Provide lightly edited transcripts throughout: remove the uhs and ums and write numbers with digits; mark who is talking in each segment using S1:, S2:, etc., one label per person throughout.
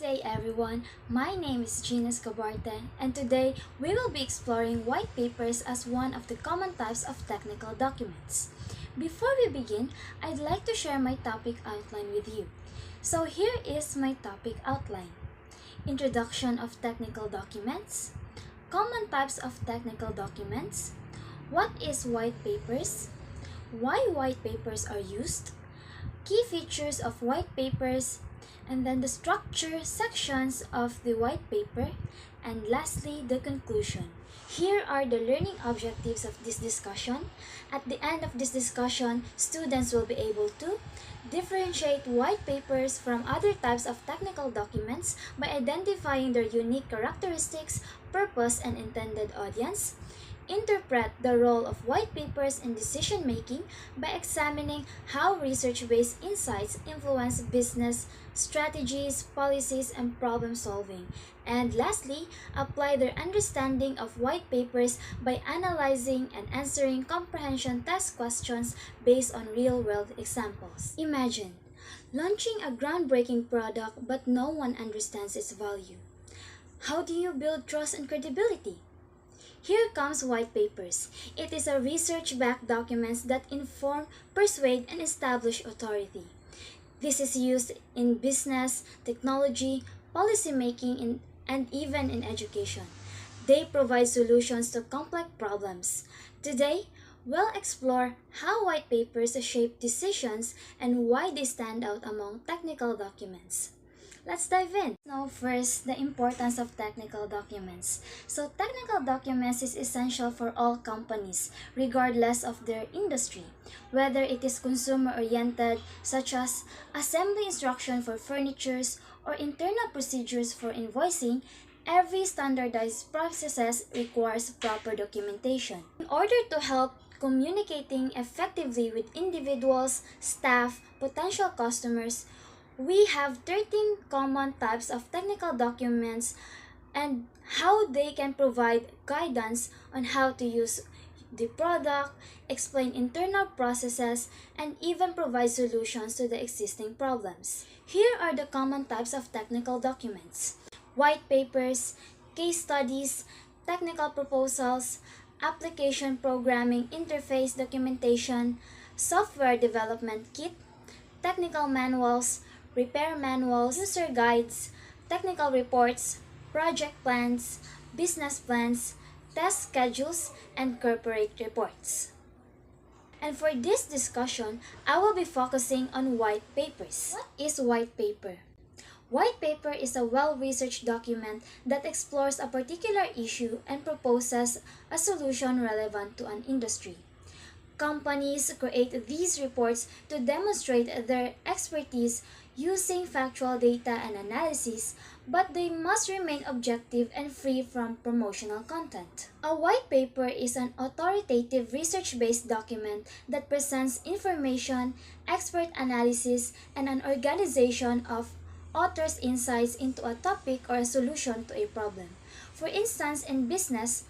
S1: Good day everyone, my name is ESCABARTE and today we will be exploring white papers as one of the common types of technical documents. Before we begin, I'd like to share my topic outline with you. So here is my topic outline. Introduction of technical documents, common types of technical documents, what is white papers, why white papers are used, key features of white papers, and then the structure sections of the white paper, and lastly, the conclusion. Here are the learning objectives of this discussion. At the end of this discussion, students will be able to differentiate white papers from other types of technical documents by identifying their unique characteristics, purpose, and intended audience. Interpret the role of white papers in decision making by examining how research-based insights influence business strategies, policies, and problem solving. And lastly, apply their understanding of white papers by analyzing and answering comprehension test questions based on real-world examples. Imagine launching a groundbreaking product but no one understands its value. How do you build trust and credibility? Here comes white papers. It is a research-backed documents that inform, persuade, and establish authority. This is used in business, technology, policy making, and even in education. They provide solutions to complex problems. Today, we'll explore how white papers shape decisions and why they stand out among technical documents. Let's dive in. Now first, the importance of technical documents. So technical documents is essential for all companies, regardless of their industry. Whether it is consumer-oriented, such as assembly instruction for furnitures or internal procedures for invoicing, every standardized processes requires proper documentation. In order to help communicating effectively with individuals, staff, potential customers, we have 13 common types of technical documents and how they can provide guidance on how to use the product, explain internal processes, and even provide solutions to the existing problems. Here are the common types of technical documents: white papers, case studies, technical proposals, application programming interface documentation, software development kit, technical manuals, repair manuals, user guides, technical reports, project plans, business plans, test schedules, and corporate reports. And for this discussion, I will be focusing on white papers. What is white paper? White paper is a well-researched document that explores a particular issue and proposes a solution relevant to an industry. Companies create these reports to demonstrate their expertise using factual data and analysis, but they must remain objective and free from promotional content. A white paper is an authoritative research-based document that presents information, expert analysis, and an organization of authors' insights into a topic or a solution to a problem. For instance, in business,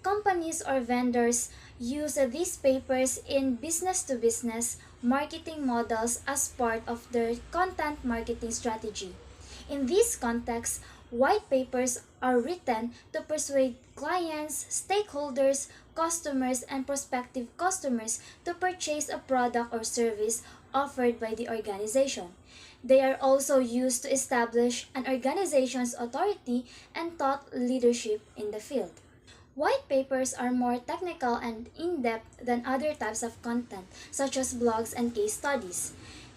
S1: companies or vendors use these papers in business-to-business marketing models as part of their content marketing strategy. In this context, white papers are written to persuade clients, stakeholders, customers, and prospective customers to purchase a product or service offered by the organization. They are also used to establish an organization's authority and thought leadership in the field. White papers are more technical and in-depth than other types of content, such as blogs and case studies.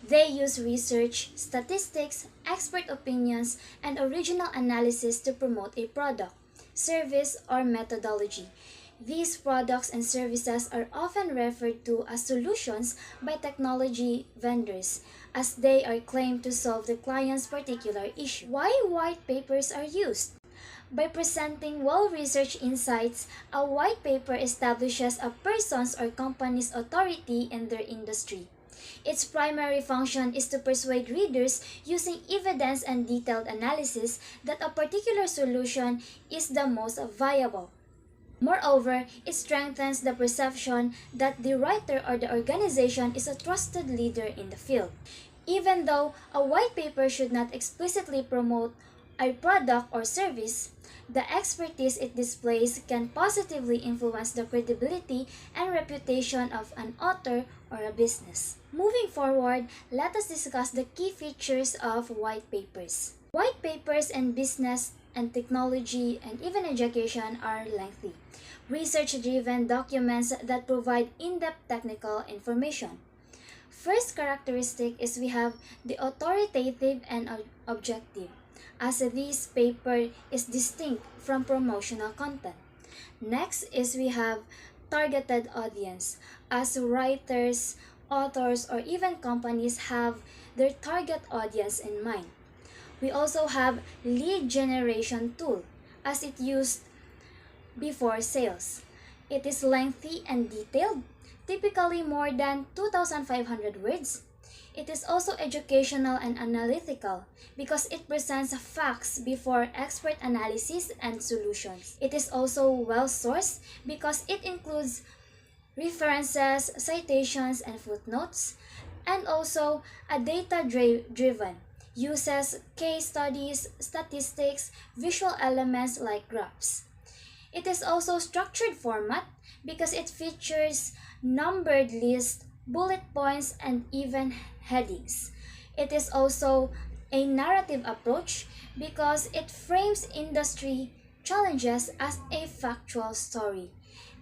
S1: They use research, statistics, expert opinions, and original analysis to promote a product, service, or methodology. These products and services are often referred to as solutions by technology vendors, as they are claimed to solve the client's particular issue. Why white papers are used? By presenting well-researched insights, a white paper establishes a person's or company's authority in their industry. Its primary function is to persuade readers using evidence and detailed analysis that a particular solution is the most viable. Moreover, it strengthens the perception that the writer or the organization is a trusted leader in the field. Even though a white paper should not explicitly promote a product or service, the expertise it displays can positively influence the credibility and reputation of an author or a business. Moving forward, let us discuss the key features of white papers. White papers in business and technology and even education are lengthy, research-driven documents that provide in-depth technical information. First characteristic is we have the authoritative and objective, as this paper is distinct from promotional content. Next is we have targeted audience, as writers, authors, or even companies have their target audience in mind. We also have lead generation tool, as it used before sales. It is lengthy and detailed, typically more than 2,500 words. It is also educational and analytical because it presents facts before expert analysis and solutions. It is also well-sourced because it includes references, citations, and footnotes, and also a data-driven, uses case studies, statistics, visual elements like graphs. It is also structured format because it features numbered lists, bullet points, and even headings. It is also a narrative approach because it frames industry challenges as a factual story.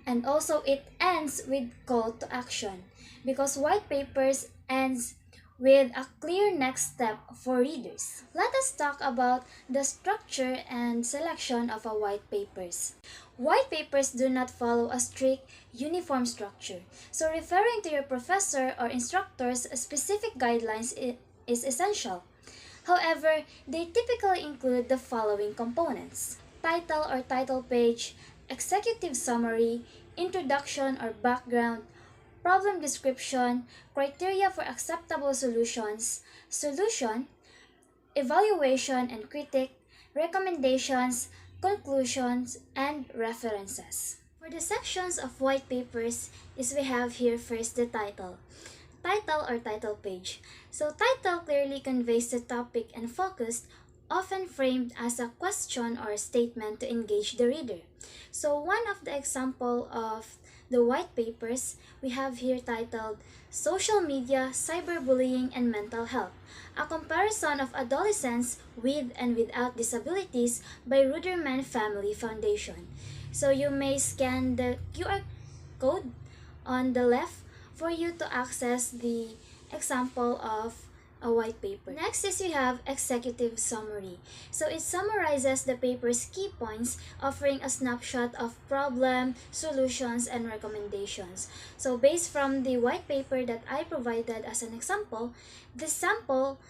S1: And also it ends with call to action because white papers ends with a clear next step for readers. Let us talk about the structure and selection of a white papers. White papers do not follow a strict, uniform structure, so referring to your professor or instructor's specific guidelines is essential. However, they typically include the following components: title or title page, executive summary, introduction or background, problem description, criteria for acceptable solutions, solution, evaluation and critique, recommendations, conclusions, and references. For the sections of white papers is we have here first the title. Title or title page. So title clearly conveys the topic and focus, often framed as a question or statement to engage the reader. So one of the example of the white papers we have here titled Social Media, Cyberbullying, and Mental Health, a comparison of adolescents with and without disabilities by Ruderman Family Foundation. So you may scan the QR code on the left for you to access the example of a white paper. Next is we have executive summary. So it summarizes the paper's key points, offering a snapshot of problem, solutions, and recommendations. So based from the white paper that I provided as an example, the sample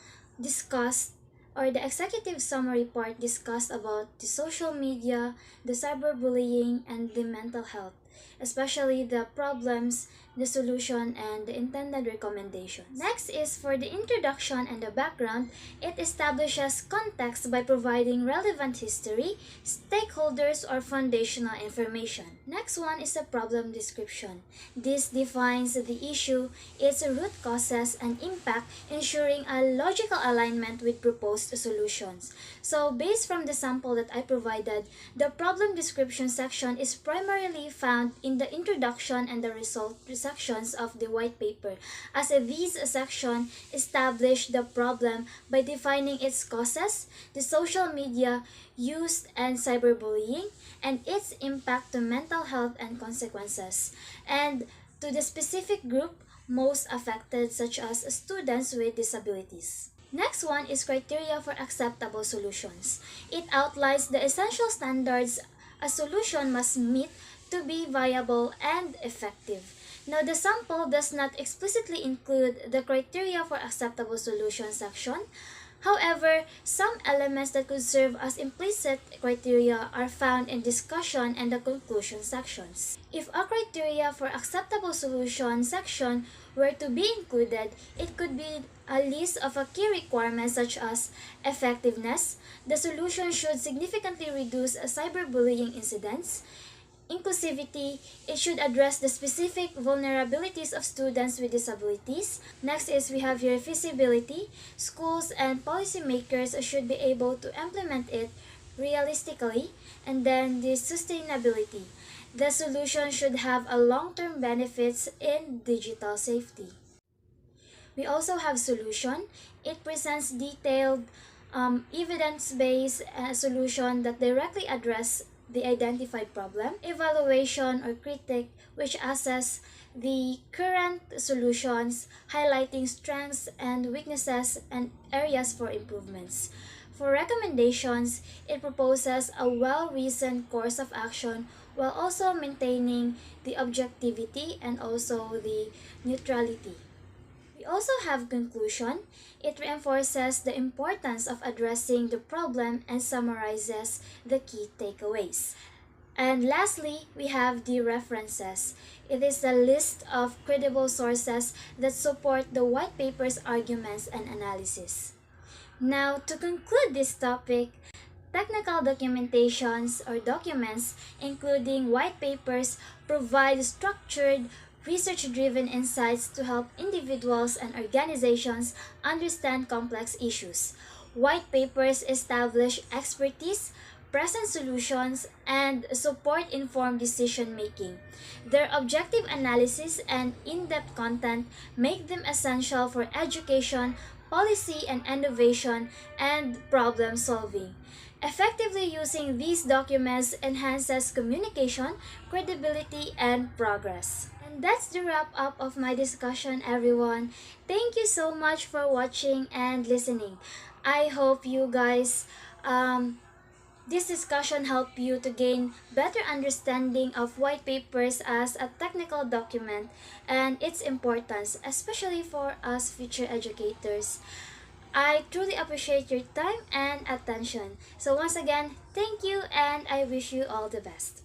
S1: discussed or the executive summary part discussed about the social media, the cyberbullying, and the mental health, especially the problems, the solution, and the intended recommendations. Next is for the introduction and the background. It establishes context by providing relevant history, stakeholders, or foundational information. Next one is the problem description. This defines the issue, its root causes, and impact, ensuring a logical alignment with proposed solutions. So based from the sample that I provided, the problem description section is primarily found in the introduction and the result sections of the white paper, as these section establish the problem by defining its causes, the social media use and cyberbullying, and its impact to mental health and consequences, and to the specific group most affected, such as students with disabilities. Next one is criteria for acceptable solutions. It outlines the essential standards a solution must meet to be viable and effective. Now, the sample does not explicitly include the criteria for acceptable solution section. However, some elements that could serve as implicit criteria are found in discussion and the conclusion sections. If a criteria for acceptable solution section were to be included, it could be a list of a key requirements such as effectiveness. The solution should significantly reduce cyberbullying incidents. inclusivity, it should address the specific vulnerabilities of students with disabilities. Next is we have here feasibility. Schools and policymakers should be able to implement it realistically. And then the sustainability. The solution should have a long-term benefits in digital safety. We also have solution. It presents detailed, evidence-based solution that directly address the identified problem. Evaluation or critique, which assess the current solutions, highlighting strengths and weaknesses and areas for improvements. For recommendations, it proposes a well-reasoned course of action while also maintaining the objectivity and also the neutrality. We also have conclusion. It reinforces the importance of addressing the problem and summarizes the key takeaways. And lastly, we have the references. It is a list of credible sources that support the white paper's arguments and analysis. Now, to conclude this topic, technical documentations or documents, including white papers, provide structured, research-driven insights to help individuals and organizations understand complex issues. White papers establish expertise, present solutions, and support informed decision-making. Their objective analysis and in-depth content make them essential for education, policy and innovation, and problem solving. Effectively using these documents enhances communication, credibility, and progress. And that's the wrap up of my discussion, everyone. Thank you so much for watching and listening. I hope you guys, this discussion helped you to gain better understanding of white papers as a technical document and its importance, especially for us future educators. I truly appreciate your time and attention. So once again, thank you and I wish you all the best.